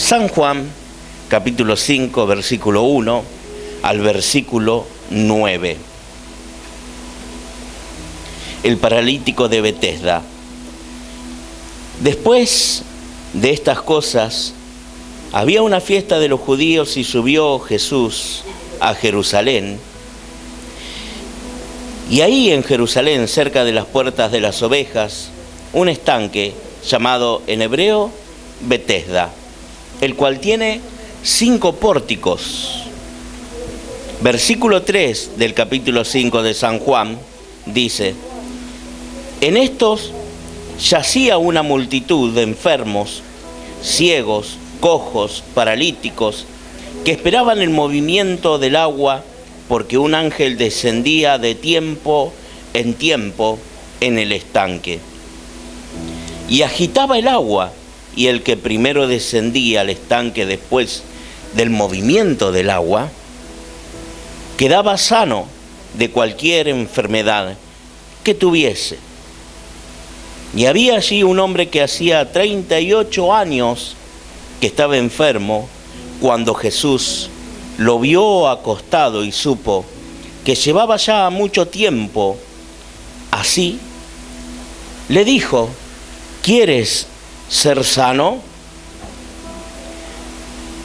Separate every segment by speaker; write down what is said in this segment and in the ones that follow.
Speaker 1: San Juan, capítulo 5, versículo 1 al versículo 9. El paralítico de Betesda. Después de estas cosas, había una fiesta de los judíos y subió Jesús a Jerusalén. Y ahí en Jerusalén, cerca de las puertas de las ovejas, un estanque llamado en hebreo Betesda, el cual tiene 5 pórticos. Versículo 3 del capítulo 5 de San Juan dice: en estos yacía una multitud de enfermos, ciegos, cojos, paralíticos, que esperaban el movimiento del agua, porque un ángel descendía de tiempo en el estanque y agitaba el agua, y el que primero descendía al estanque después del movimiento del agua quedaba sano de cualquier enfermedad que tuviese. Y había allí un hombre que hacía 38 años que estaba enfermo. Cuando Jesús lo vio acostado y supo que llevaba ya mucho tiempo así, le dijo: ¿quieres ser sano?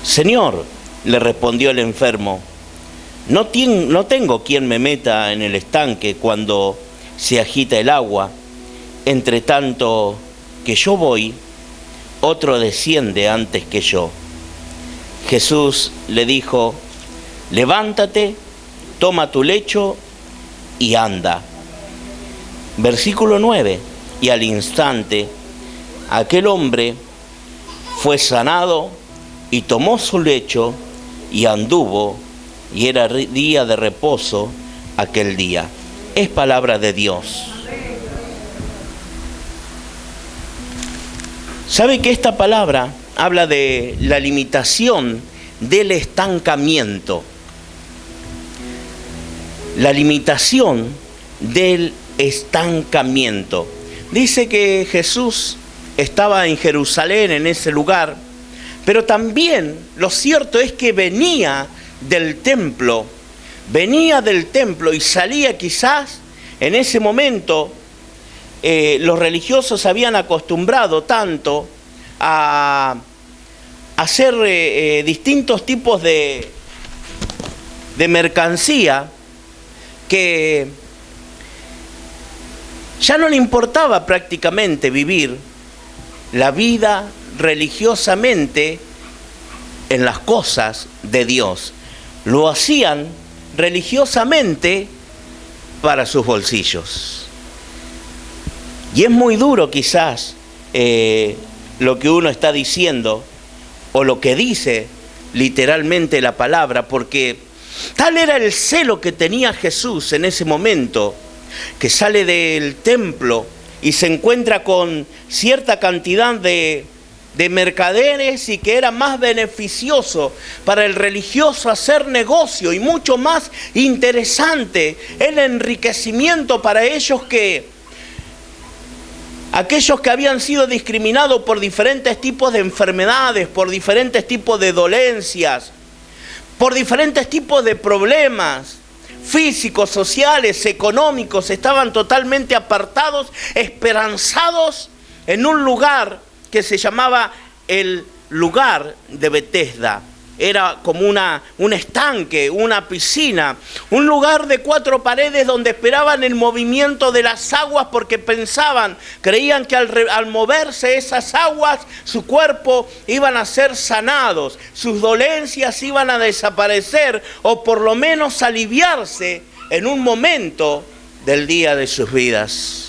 Speaker 1: Señor, le respondió el enfermo, no tengo quien me meta en el estanque cuando se agita el agua. Entre tanto que yo voy, otro desciende antes que yo. Jesús le dijo: levántate, toma tu lecho y anda. Versículo 9. Y al instante aquel hombre fue sanado y tomó su lecho y anduvo, y era día de reposo aquel día. Es palabra de Dios. ¿Sabe que esta palabra habla de la limitación del estancamiento? La limitación del estancamiento. Dice que Jesús estaba en Jerusalén, en ese lugar, pero también lo cierto es que venía del templo y salía quizás en ese momento. Los religiosos habían acostumbrado tanto a hacer distintos tipos de mercancía que ya no le importaba prácticamente vivir la vida religiosamente en las cosas de Dios. Lo hacían religiosamente para sus bolsillos. Y es muy duro quizás lo que uno está diciendo o lo que dice literalmente la palabra, porque tal era el celo que tenía Jesús en ese momento, que sale del templo y se encuentra con cierta cantidad de mercaderes, y que era más beneficioso para el religioso hacer negocio y mucho más interesante el enriquecimiento para ellos que aquellos que habían sido discriminados por diferentes tipos de enfermedades, por diferentes tipos de dolencias, por diferentes tipos de problemas físicos, sociales, económicos, estaban totalmente apartados, esperanzados en un lugar que se llamaba el lugar de Betesda. Era como un estanque, una piscina, un lugar de 4 paredes donde esperaban el movimiento de las aguas, porque creían que al moverse esas aguas, su cuerpo iban a ser sanados, sus dolencias iban a desaparecer, o por lo menos aliviarse en un momento del día de sus vidas.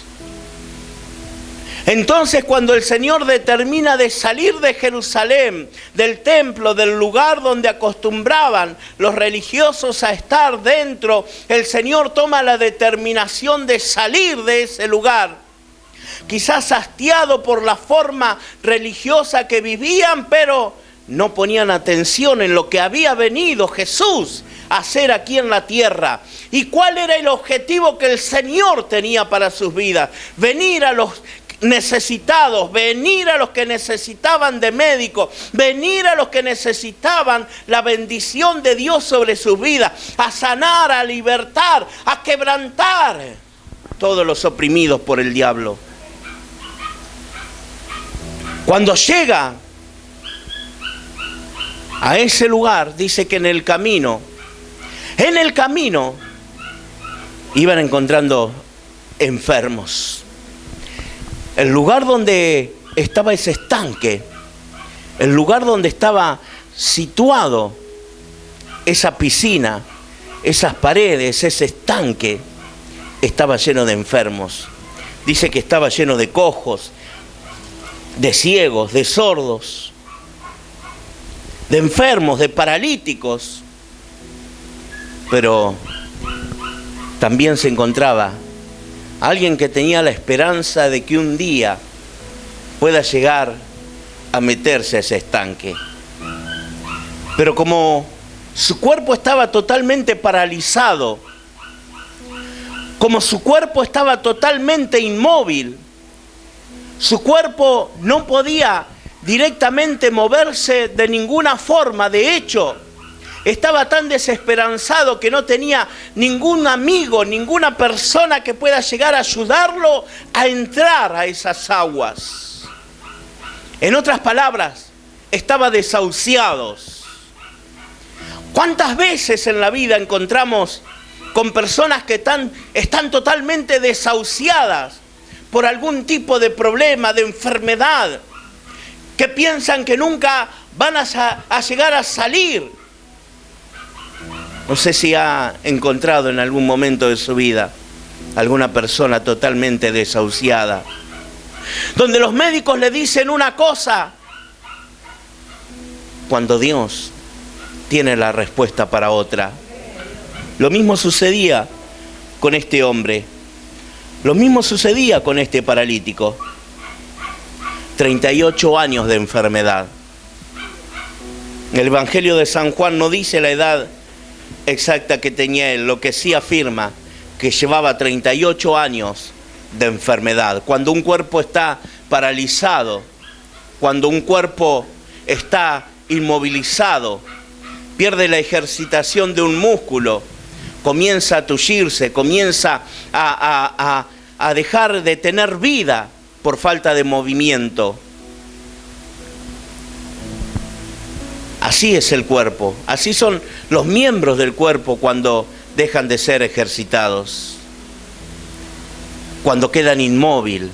Speaker 1: Entonces, cuando el Señor determina de salir de Jerusalén, del templo, del lugar donde acostumbraban los religiosos a estar dentro, el Señor toma la determinación de salir de ese lugar. Quizás hastiado por la forma religiosa que vivían, pero no ponían atención en lo que había venido Jesús a hacer aquí en la tierra. ¿Y cuál era el objetivo que el Señor tenía para sus vidas? Venir a los necesitados, venir a los que necesitaban de médico, venir a los que necesitaban la bendición de Dios sobre sus vidas, a sanar, a libertar, a quebrantar todos los oprimidos por el diablo. Cuando llega a ese lugar, dice que en el camino iban encontrando enfermos. El lugar donde estaba ese estanque, el lugar donde estaba situado esa piscina, esas paredes, ese estanque, estaba lleno de enfermos. Dice que estaba lleno de cojos, de ciegos, de sordos, de enfermos, de paralíticos. Pero también se encontraba alguien que tenía la esperanza de que un día pueda llegar a meterse a ese estanque. Pero como su cuerpo estaba totalmente paralizado, como su cuerpo estaba totalmente inmóvil, su cuerpo no podía directamente moverse de ninguna forma. De hecho, estaba tan desesperanzado que no tenía ningún amigo, ninguna persona que pueda llegar a ayudarlo a entrar a esas aguas. En otras palabras, estaba desahuciado. ¿Cuántas veces en la vida encontramos con personas que están totalmente desahuciadas por algún tipo de problema, de enfermedad, que piensan que nunca van a llegar a salir? No sé si ha encontrado en algún momento de su vida alguna persona totalmente desahuciada, donde los médicos le dicen una cosa, cuando Dios tiene la respuesta para otra. Lo mismo sucedía con este hombre, lo mismo sucedía con este paralítico. 38 años de enfermedad. El Evangelio de San Juan no dice la edad exacta que tenía él, lo que sí afirma que llevaba 38 años de enfermedad. Cuando un cuerpo está paralizado, cuando un cuerpo está inmovilizado, pierde la ejercitación de un músculo, comienza a tullirse, comienza a dejar de tener vida por falta de movimiento. Así es el cuerpo, así son los miembros del cuerpo cuando dejan de ser ejercitados, cuando quedan inmóviles,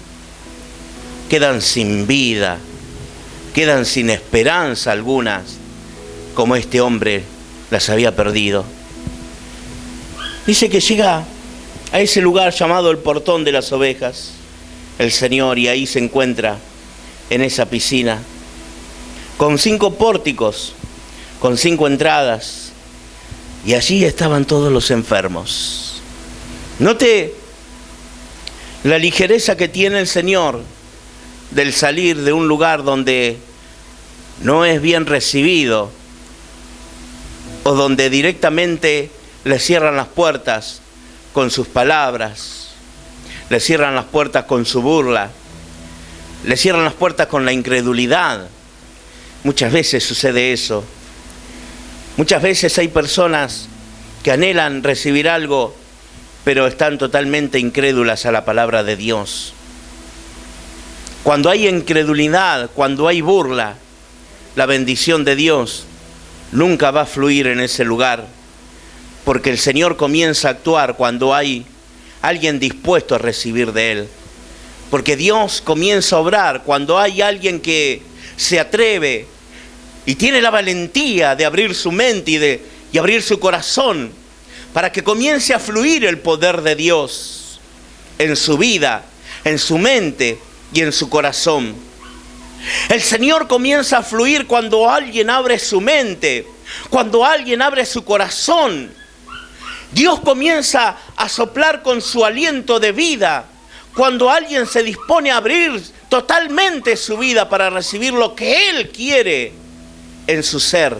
Speaker 1: quedan sin vida, quedan sin esperanza algunas, como este hombre las había perdido. Dice que llega a ese lugar llamado el Portón de las Ovejas, el Señor, y ahí se encuentra en esa piscina, con 5 pórticos, con 5 entradas, y allí estaban todos los enfermos. Note la ligereza que tiene el Señor del salir de un lugar donde no es bien recibido, o donde directamente le cierran las puertas con sus palabras, le cierran las puertas con su burla, le cierran las puertas con la incredulidad. Muchas veces sucede eso. Muchas veces hay personas que anhelan recibir algo, pero están totalmente incrédulas a la palabra de Dios. Cuando hay incredulidad, cuando hay burla, la bendición de Dios nunca va a fluir en ese lugar, porque el Señor comienza a actuar cuando hay alguien dispuesto a recibir de Él. Porque Dios comienza a obrar cuando hay alguien que se atreve y tiene la valentía de abrir su mente y abrir su corazón para que comience a fluir el poder de Dios en su vida, en su mente y en su corazón. El Señor comienza a fluir cuando alguien abre su mente, cuando alguien abre su corazón. Dios comienza a soplar con su aliento de vida cuando alguien se dispone a abrir totalmente su vida para recibir lo que Él quiere en su ser.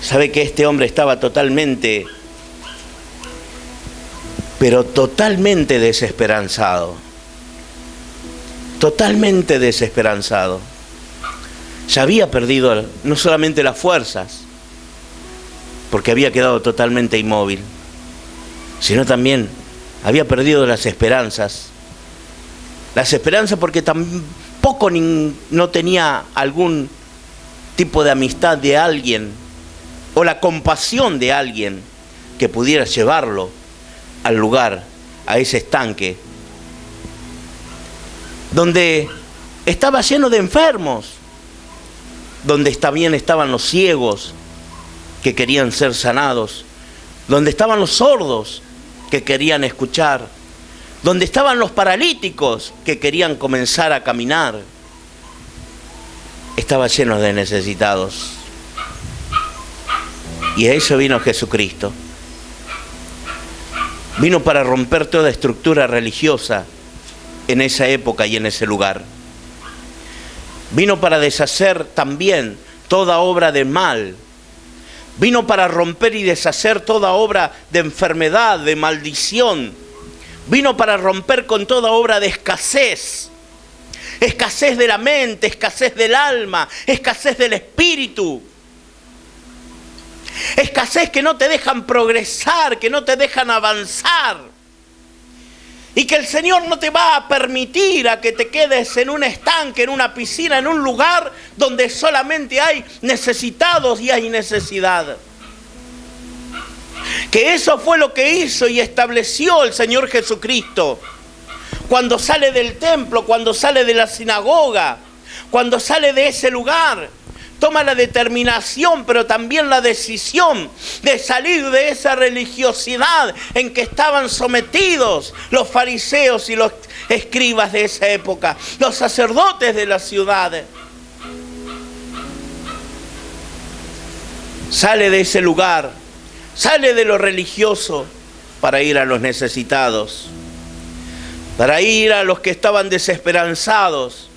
Speaker 1: Sabe que este hombre estaba totalmente, pero totalmente desesperanzado. totalmente desesperanzado. Ya había perdido no solamente las fuerzas, porque había quedado totalmente inmóvil, sino también había perdido las esperanzas. Las esperanzas porque tampoco no tenía algún tipo de amistad de alguien o la compasión de alguien que pudiera llevarlo al lugar, a ese estanque, donde estaba lleno de enfermos, donde también estaban los ciegos que querían ser sanados, donde estaban los sordos que querían escuchar, donde estaban los paralíticos que querían comenzar a caminar. Estaba lleno de necesitados. Y a eso vino Jesucristo. Vino para romper toda estructura religiosa en esa época y en ese lugar. Vino para deshacer también toda obra de mal. Vino para romper y deshacer toda obra de enfermedad, de maldición. Vino para romper con toda obra de escasez. Escasez de la mente, escasez del alma, escasez del espíritu. Escasez que no te dejan progresar, que no te dejan avanzar. Y que el Señor no te va a permitir a que te quedes en un estanque, en una piscina, en un lugar donde solamente hay necesitados y hay necesidad. Que eso fue lo que hizo y estableció el Señor Jesucristo. Cuando sale del templo, cuando sale de la sinagoga, cuando sale de ese lugar, toma la determinación, pero también la decisión de salir de esa religiosidad en que estaban sometidos los fariseos y los escribas de esa época, los sacerdotes de la ciudad. Sale de ese lugar, sale de lo religioso para ir a los necesitados, para ir a los que estaban desesperanzados,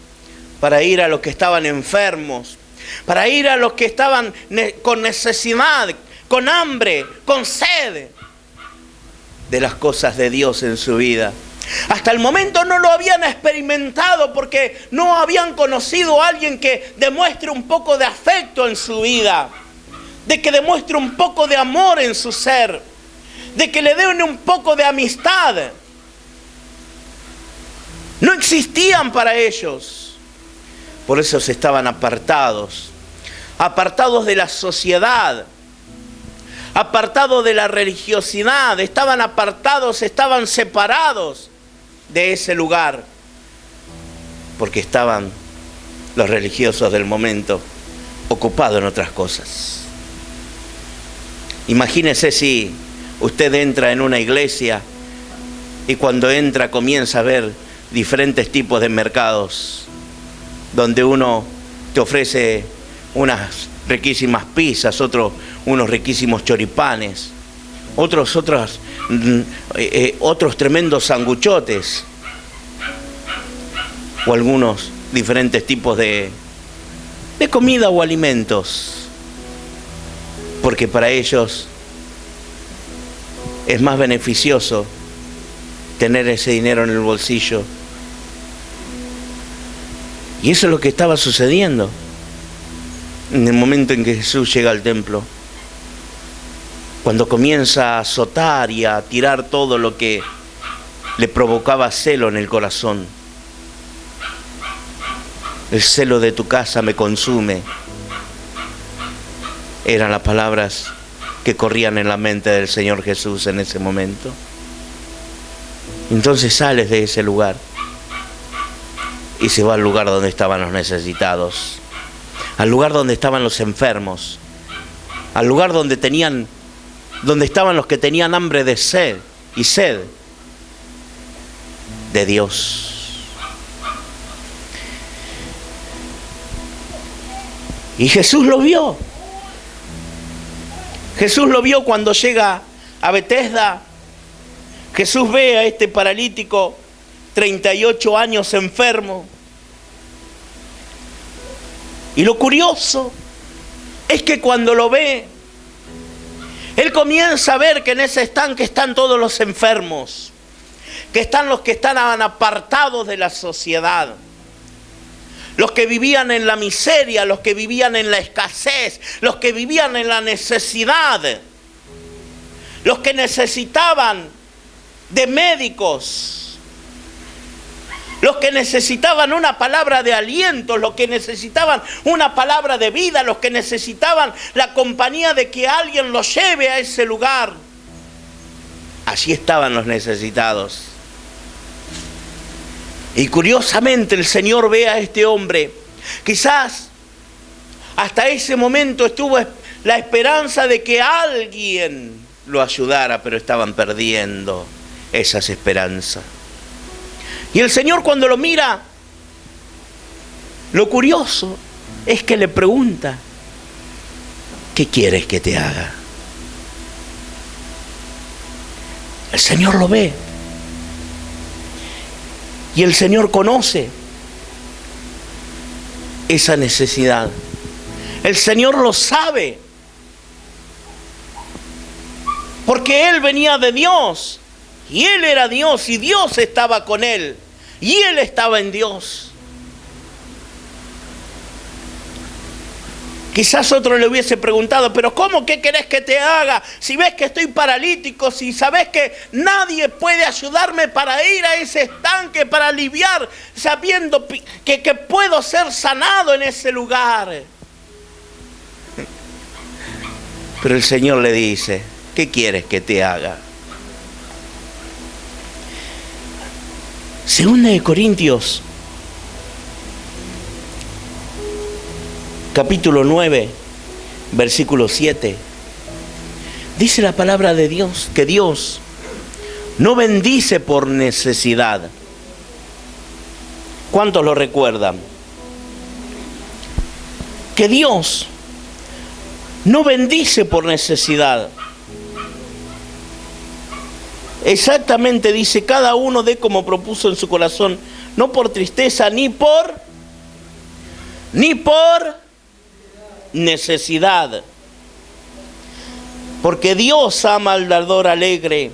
Speaker 1: para ir a los que estaban enfermos, para ir a los que estaban con necesidad, con hambre, con sed de las cosas de Dios en su vida. Hasta el momento no lo habían experimentado porque no habían conocido a alguien que demuestre un poco de afecto en su vida, de que demuestre un poco de amor en su ser, de que le den un poco de amistad. No existían para ellos. Por eso estaban apartados de la sociedad, apartados de la religiosidad, estaban apartados, estaban separados de ese lugar, porque estaban los religiosos del momento ocupados en otras cosas. Imagínese si usted entra en una iglesia y cuando entra comienza a ver diferentes tipos de mercados, donde uno te ofrece unas riquísimas pizzas, otros unos riquísimos choripanes, otros tremendos sanguchotes, o algunos diferentes tipos de comida o alimentos, porque para ellos es más beneficioso tener ese dinero en el bolsillo. Y eso es lo que estaba sucediendo en el momento en que Jesús llega al templo. Cuando comienza a azotar y a tirar todo lo que le provocaba celo en el corazón. El celo de tu casa me consume. Eran las palabras que corrían en la mente del Señor Jesús en ese momento. Entonces sales de ese lugar y se va al lugar donde estaban los necesitados, al lugar donde estaban los enfermos, al lugar donde estaban los que tenían hambre de sed de Dios. Y Jesús lo vio. Jesús lo vio cuando llega a Betesda. Jesús ve a este paralítico, 38 años enfermo. Y lo curioso es que cuando lo ve, él comienza a ver que en ese estanque están todos los enfermos, que están los que están apartados de la sociedad, los que vivían en la miseria, los que vivían en la escasez, los que vivían en la necesidad, los que necesitaban de médicos, los que necesitaban una palabra de aliento, los que necesitaban una palabra de vida, los que necesitaban la compañía de que alguien los lleve a ese lugar. Allí estaban los necesitados. Y curiosamente el Señor ve a este hombre. Quizás hasta ese momento estuvo la esperanza de que alguien lo ayudara, pero estaban perdiendo esas esperanzas. Y el Señor, cuando lo mira, lo curioso es que le pregunta: ¿qué quieres que te haga? El Señor lo ve. Y el Señor conoce esa necesidad. El Señor lo sabe. Porque Él venía de Dios. Y Él era Dios y Dios estaba con Él. Y Él estaba en Dios. Quizás otro le hubiese preguntado: ¿pero cómo? ¿Qué querés que te haga? Si ves que estoy paralítico, si sabes que nadie puede ayudarme para ir a ese estanque, para aliviar, sabiendo que puedo ser sanado en ese lugar. Pero el Señor le dice: ¿qué quieres que te haga? Segunda de Corintios, capítulo 9, versículo 7. Dice la palabra de Dios que Dios no bendice por necesidad. ¿Cuántos lo recuerdan? Que Dios no bendice por necesidad. Exactamente dice: cada uno dé como propuso en su corazón, no por tristeza ni por necesidad. Porque Dios ama al dador alegre.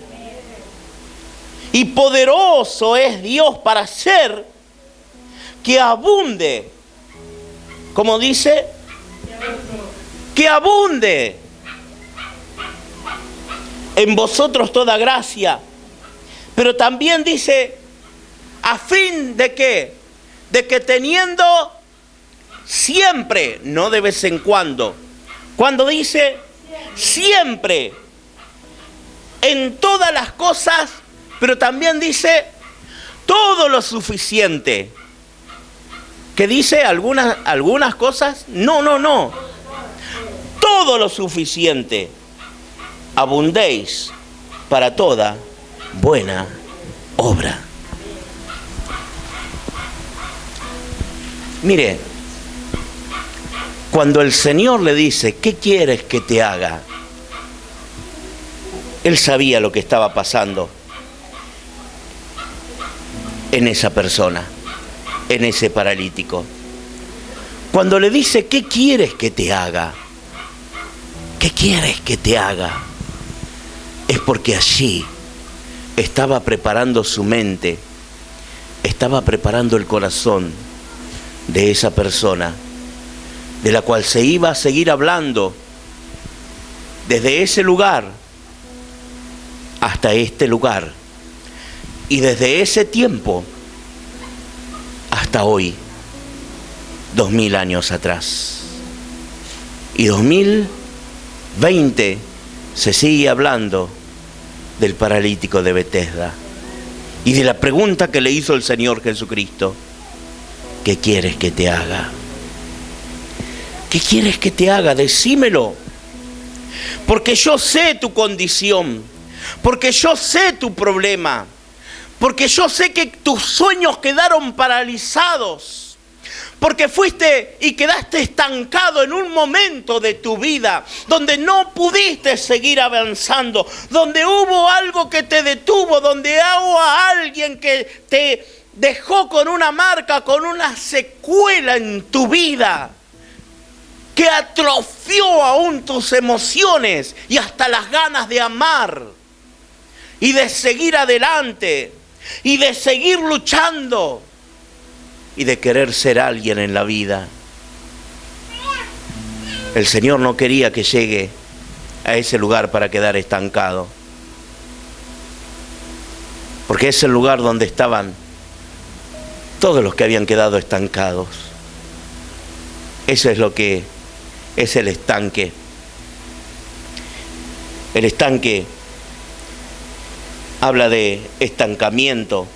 Speaker 1: Y poderoso es Dios para hacer que abunde. ¿Cómo dice? Que abunde en vosotros toda gracia. Pero también dice: a fin de ¿qué? De que teniendo siempre, no de vez en cuando. Cuando dice siempre, en todas las cosas, pero también dice todo lo suficiente. ¿Qué dice? ¿Algunas cosas? No. Todo lo suficiente. Abundéis para toda buena obra. Mire, cuando el Señor le dice: ¿qué quieres que te haga? Él sabía lo que estaba pasando en esa persona, en ese paralítico. Cuando le dice: ¿qué quieres que te haga? ¿Qué quieres que te haga? Es porque allí estaba preparando su mente, estaba preparando el corazón de esa persona, de la cual se iba a seguir hablando desde ese lugar hasta este lugar, y desde ese tiempo hasta hoy, 2000 años atrás. Y 2020 se sigue hablando del paralítico de Betesda y de la pregunta que le hizo el Señor Jesucristo: ¿qué quieres que te haga? ¿Qué quieres que te haga? Decímelo. Porque yo sé tu condición, porque yo sé tu problema, porque yo sé que tus sueños quedaron paralizados, porque fuiste y quedaste estancado en un momento de tu vida donde no pudiste seguir avanzando, donde hubo algo que te detuvo, donde hubo a alguien que te dejó con una marca, con una secuela en tu vida, que atrofió aún tus emociones y hasta las ganas de amar y de seguir adelante y de seguir luchando. y de querer ser alguien en la vida. El Señor no quería que llegue a ese lugar para quedar estancado, porque es el lugar donde estaban todos los que habían quedado estancados. Eso es lo que es el estanque. El estanque habla de estancamiento,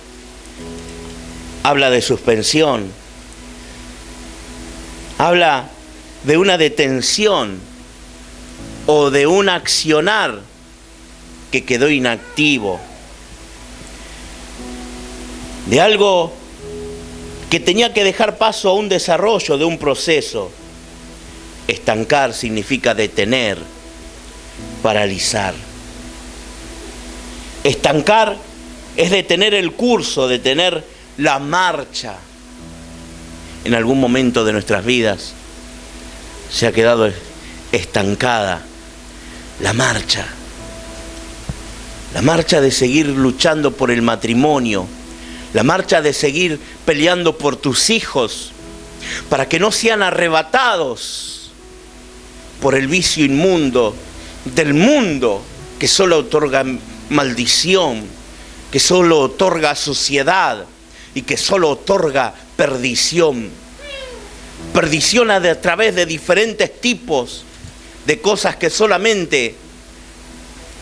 Speaker 1: habla de suspensión, habla de una detención o de un accionar que quedó inactivo, de algo que tenía que dejar paso a un desarrollo de un proceso. Estancar significa detener, paralizar. Estancar es detener el curso, detener la marcha. En algún momento de nuestras vidas se ha quedado estancada la marcha de seguir luchando por el matrimonio, la marcha de seguir peleando por tus hijos, para que no sean arrebatados por el vicio inmundo del mundo, que solo otorga maldición, que solo otorga suciedad y que solo otorga perdición. Perdición a través de diferentes tipos de cosas que solamente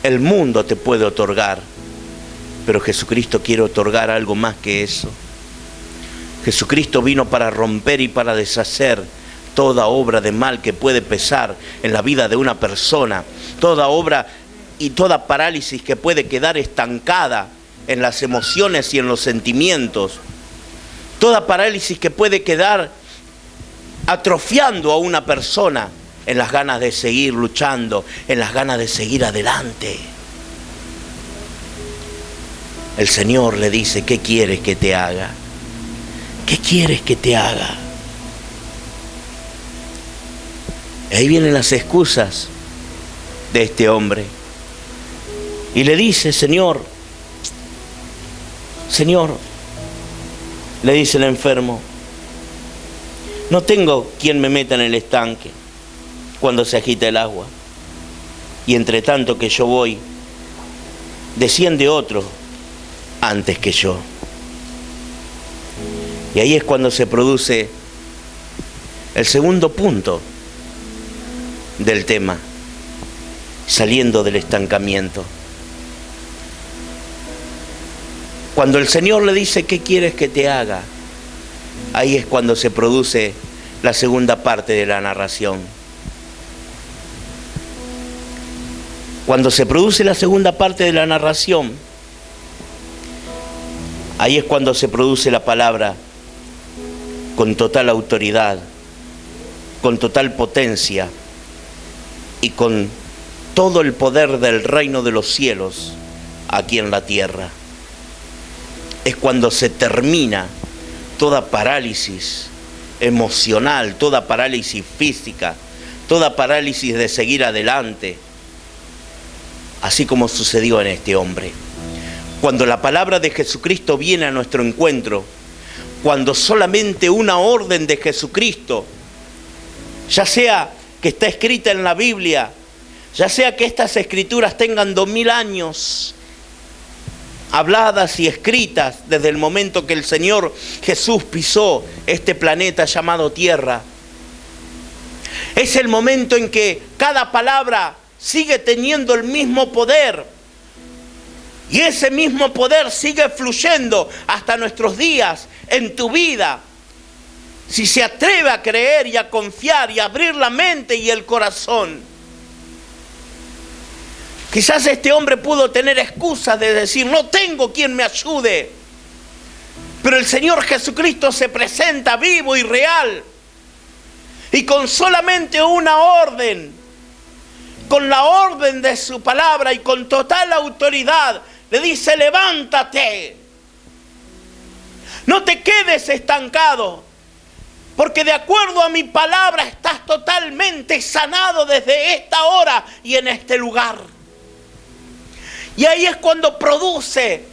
Speaker 1: el mundo te puede otorgar. Pero Jesucristo quiere otorgar algo más que eso. Jesucristo vino para romper y para deshacer toda obra de mal que puede pesar en la vida de una persona, toda obra y toda parálisis que puede quedar estancada en las emociones y en los sentimientos, toda parálisis que puede quedar atrofiando a una persona en las ganas de seguir luchando, en las ganas de seguir adelante. El Señor le dice: ¿qué quieres que te haga? ¿Qué quieres que te haga? Y ahí vienen las excusas de este hombre. Y le dice: Señor, le dice el enfermo, no tengo quien me meta en el estanque cuando se agita el agua. Y entre tanto que yo voy, desciende otro antes que yo. Y ahí es cuando se produce el segundo punto del tema, saliendo del estancamiento. Cuando el Señor le dice: ¿qué quieres que te haga? Ahí es cuando se produce la segunda parte de la narración. Cuando se produce la segunda parte de la narración, ahí es cuando se produce la palabra con total autoridad, con total potencia y con todo el poder del reino de los cielos aquí en la tierra. Es cuando se termina toda parálisis emocional, toda parálisis física, toda parálisis de seguir adelante, así como sucedió en este hombre. Cuando la palabra de Jesucristo viene a nuestro encuentro, cuando solamente una orden de Jesucristo, ya sea que está escrita en la Biblia, ya sea que estas escrituras tengan 2000 años habladas y escritas desde el momento que el Señor Jesús pisó este planeta llamado Tierra, es el momento en que cada palabra sigue teniendo el mismo poder. Y ese mismo poder sigue fluyendo hasta nuestros días en tu vida. Si se atreve a creer y a confiar y a abrir la mente y el corazón. Quizás este hombre pudo tener excusas de decir: no tengo quien me ayude. Pero el Señor Jesucristo se presenta vivo y real. Y con solamente una orden, con la orden de su palabra y con total autoridad, le dice: levántate. No te quedes estancado, porque de acuerdo a mi palabra estás totalmente sanado desde esta hora y en este lugar. Y ahí es cuando produce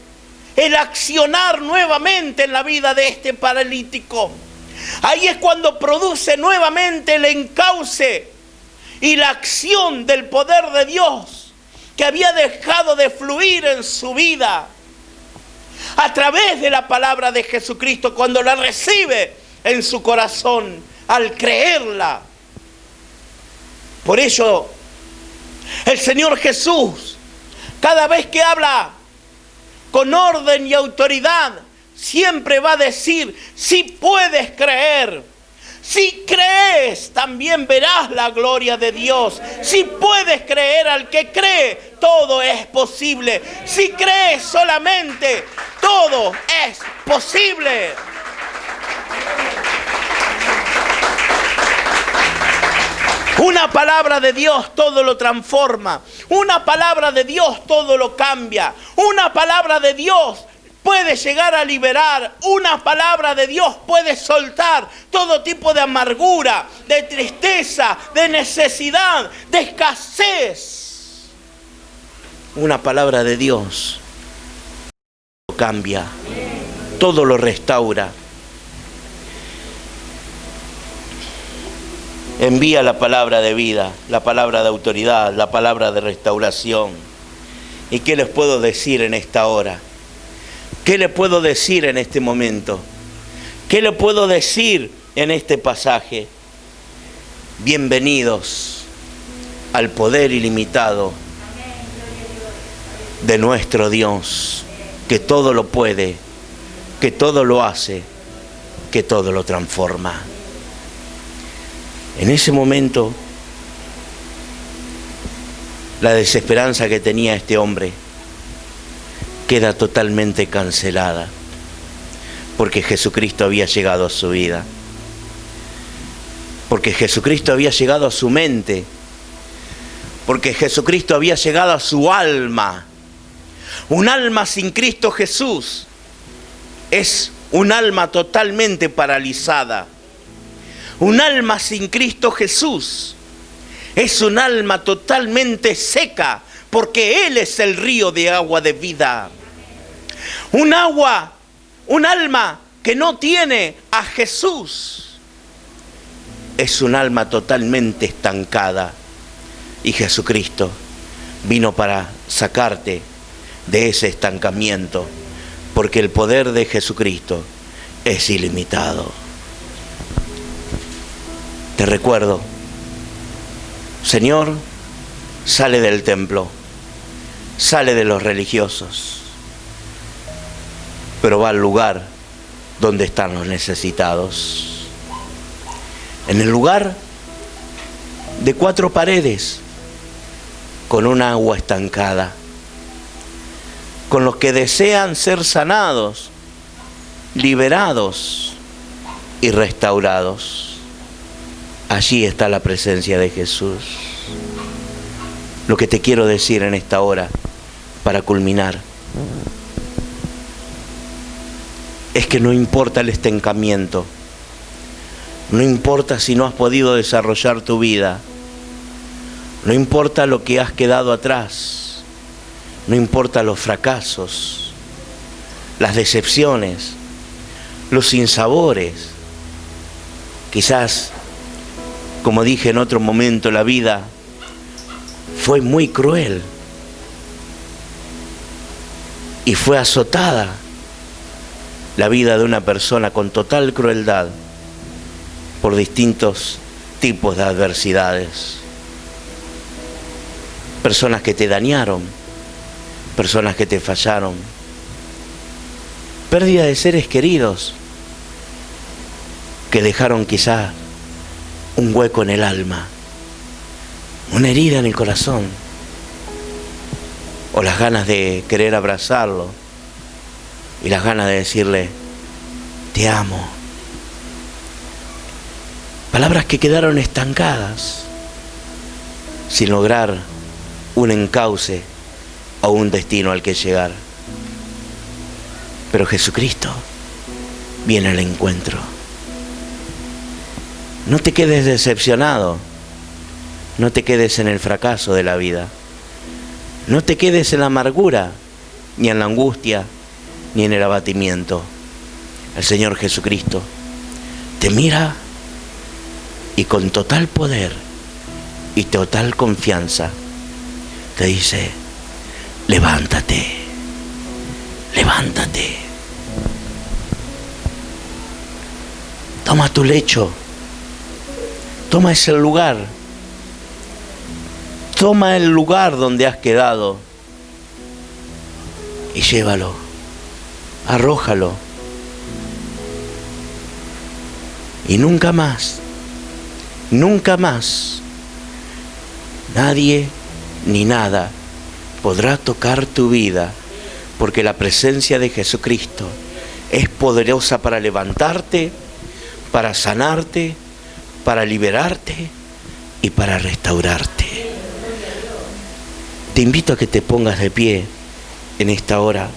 Speaker 1: el accionar nuevamente en la vida de este paralítico. Ahí es cuando produce nuevamente el encauce y la acción del poder de Dios que había dejado de fluir en su vida a través de la palabra de Jesucristo, cuando la recibe en su corazón al creerla. Por ello, el Señor Jesús, cada vez que habla con orden y autoridad, siempre va a decir: si puedes creer, si crees, también verás la gloria de Dios. Si puedes creer, al que cree, todo es posible. Si crees solamente, todo es posible. Una palabra de Dios todo lo transforma. Una palabra de Dios todo lo cambia. Una palabra de Dios puede llegar a liberar. Una palabra de Dios puede soltar todo tipo de amargura, de tristeza, de necesidad, de escasez. Una palabra de Dios lo cambia, todo lo restaura. Envía la palabra de vida, la palabra de autoridad, la palabra de restauración. ¿Y qué les puedo decir en esta hora? ¿Qué le puedo decir en este momento? ¿Qué le puedo decir en este pasaje? Bienvenidos al poder ilimitado de nuestro Dios, que todo lo puede, que todo lo hace, que todo lo transforma. En ese momento, la desesperanza que tenía este hombre queda totalmente cancelada, porque Jesucristo había llegado a su vida, porque Jesucristo había llegado a su mente, porque Jesucristo había llegado a su alma. Un alma sin Cristo Jesús es un alma totalmente paralizada. Un alma sin Cristo Jesús es un alma totalmente seca, porque Él es el río de agua de vida. Un alma que no tiene a Jesús es un alma totalmente estancada. Y Jesucristo vino para sacarte de ese estancamiento, porque el poder de Jesucristo es ilimitado. Te recuerdo, Señor, sale del templo, sale de los religiosos, pero va al lugar donde están los necesitados. En el lugar de 4 paredes, con un agua estancada, con los que desean ser sanados, liberados y restaurados. Allí está la presencia de Jesús. Lo que te quiero decir en esta hora, para culminar, es que no importa el estancamiento, no importa si no has podido desarrollar tu vida, no importa lo que has quedado atrás, no importa los fracasos, las decepciones, los sinsabores. Quizás, como dije en otro momento, la vida fue muy cruel y fue azotada la vida de una persona con total crueldad por distintos tipos de adversidades. Personas que te dañaron, personas que te fallaron, pérdida de seres queridos que dejaron quizás un hueco en el alma, una herida en el corazón, o las ganas de querer abrazarlo y las ganas de decirle: te amo. Palabras que quedaron estancadas sin lograr un encauce o un destino al que llegar. Pero Jesucristo viene al encuentro. No te quedes decepcionado, no te quedes en el fracaso de la vida, no te quedes en la amargura, ni en la angustia, ni en el abatimiento. El Señor Jesucristo te mira y con total poder y total confianza te dice: levántate, levántate. Toma tu lecho, toma ese lugar, toma el lugar donde has quedado y llévalo, arrójalo. Y nunca más, nadie ni nada podrá tocar tu vida, porque la presencia de Jesucristo es poderosa para levantarte, para sanarte, para liberarte y para restaurarte. Te invito a que te pongas de pie en esta hora.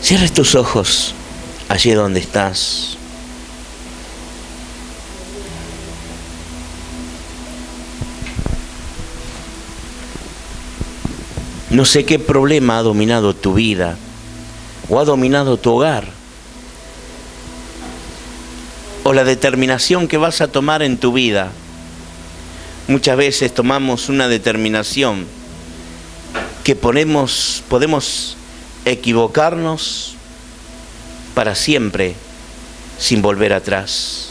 Speaker 1: Cierres tus ojos allí donde estás. No sé qué problema ha dominado tu vida o ha dominado tu hogar, o la determinación que vas a tomar en tu vida. Muchas veces tomamos una determinación que podemos equivocarnos para siempre sin volver atrás.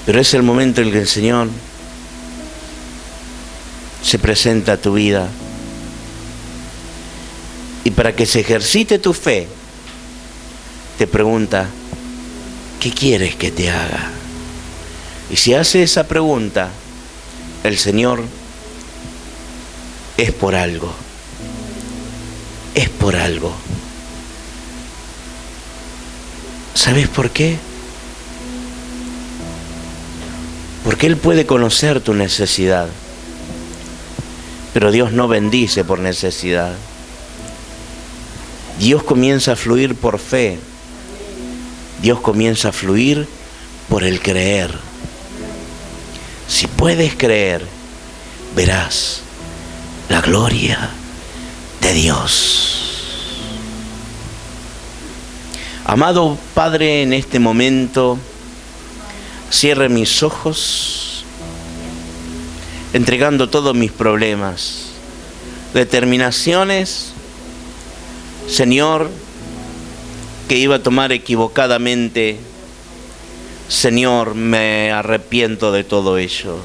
Speaker 1: Pero es el momento en que el Señor se presenta a tu vida, y para que se ejercite tu fe te pregunta: ¿qué quieres que te haga? Y si hace esa pregunta, el Señor, es por algo. Es por algo. ¿Sabes por qué? Porque Él puede conocer tu necesidad. Pero Dios no bendice por necesidad. Dios comienza a fluir por fe. Dios comienza a fluir por el creer. Si puedes creer, verás la gloria de Dios. Amado Padre, en este momento cierre mis ojos, entregando todos mis problemas, determinaciones, Señor, que iba a tomar equivocadamente. Señor, me arrepiento de todo ello.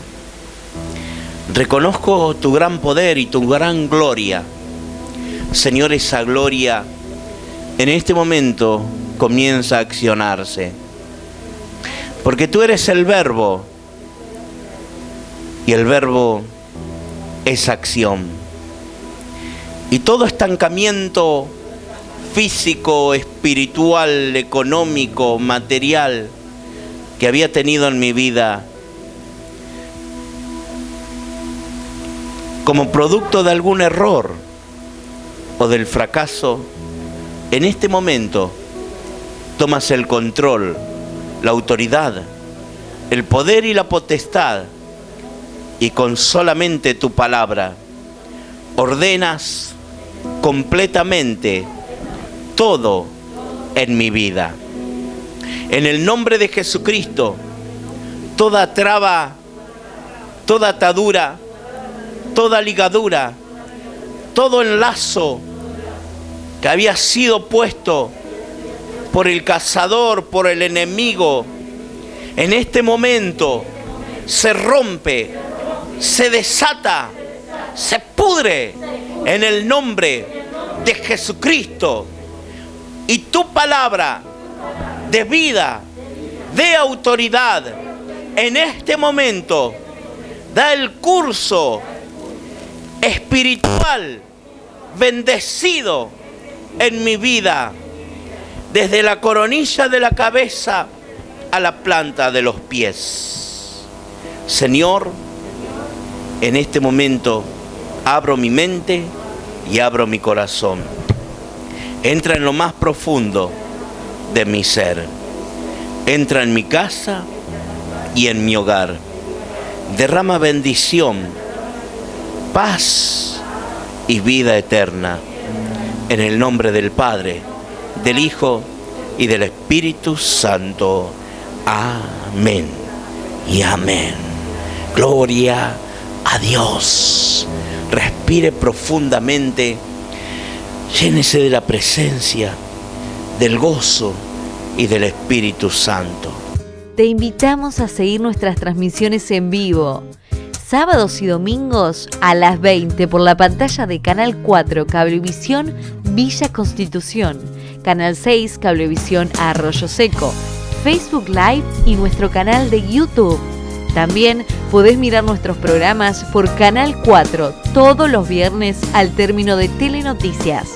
Speaker 1: Reconozco tu gran poder y tu gran gloria. Señor, esa gloria en este momento comienza a accionarse. Porque tú eres el Verbo, y el Verbo es acción. Y todo estancamiento físico, espiritual, económico, material que había tenido en mi vida, como producto de algún error o del fracaso, en este momento tomas el control, la autoridad, el poder y la potestad, y con solamente tu palabra ordenas completamente todo en mi vida. En el nombre de Jesucristo, toda traba, toda atadura, toda ligadura, todo enlazo que había sido puesto por el cazador, por el enemigo, en este momento se rompe, se desata, se pudre en el nombre de Jesucristo. Y tu palabra de vida, de autoridad, en este momento da el curso espiritual bendecido en mi vida, desde la coronilla de la cabeza a la planta de los pies. Señor, en este momento abro mi mente y abro mi corazón. Entra en lo más profundo de mi ser. Entra en mi casa y en mi hogar. Derrama bendición, paz y vida eterna. En el nombre del Padre, del Hijo y del Espíritu Santo. Amén y amén. Gloria a Dios. Respire profundamente. Llénese de la presencia, del gozo y del Espíritu Santo.
Speaker 2: Te invitamos a seguir nuestras transmisiones en vivo, sábados y domingos a las 20 por la pantalla de Canal 4 Cablevisión Villa Constitución, Canal 6 Cablevisión Arroyo Seco, Facebook Live y nuestro canal de YouTube. También podés mirar nuestros programas por Canal 4 todos los viernes al término de Telenoticias.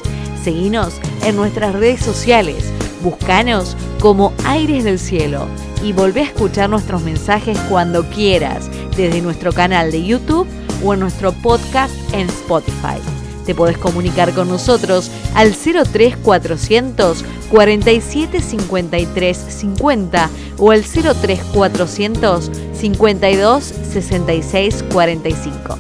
Speaker 2: Seguinos en nuestras redes sociales, búscanos como Aires del Cielo y volvé a escuchar nuestros mensajes cuando quieras, desde nuestro canal de YouTube o en nuestro podcast en Spotify. Te podés comunicar con nosotros al 03400 47 53 50 o al 03400 52 66 45.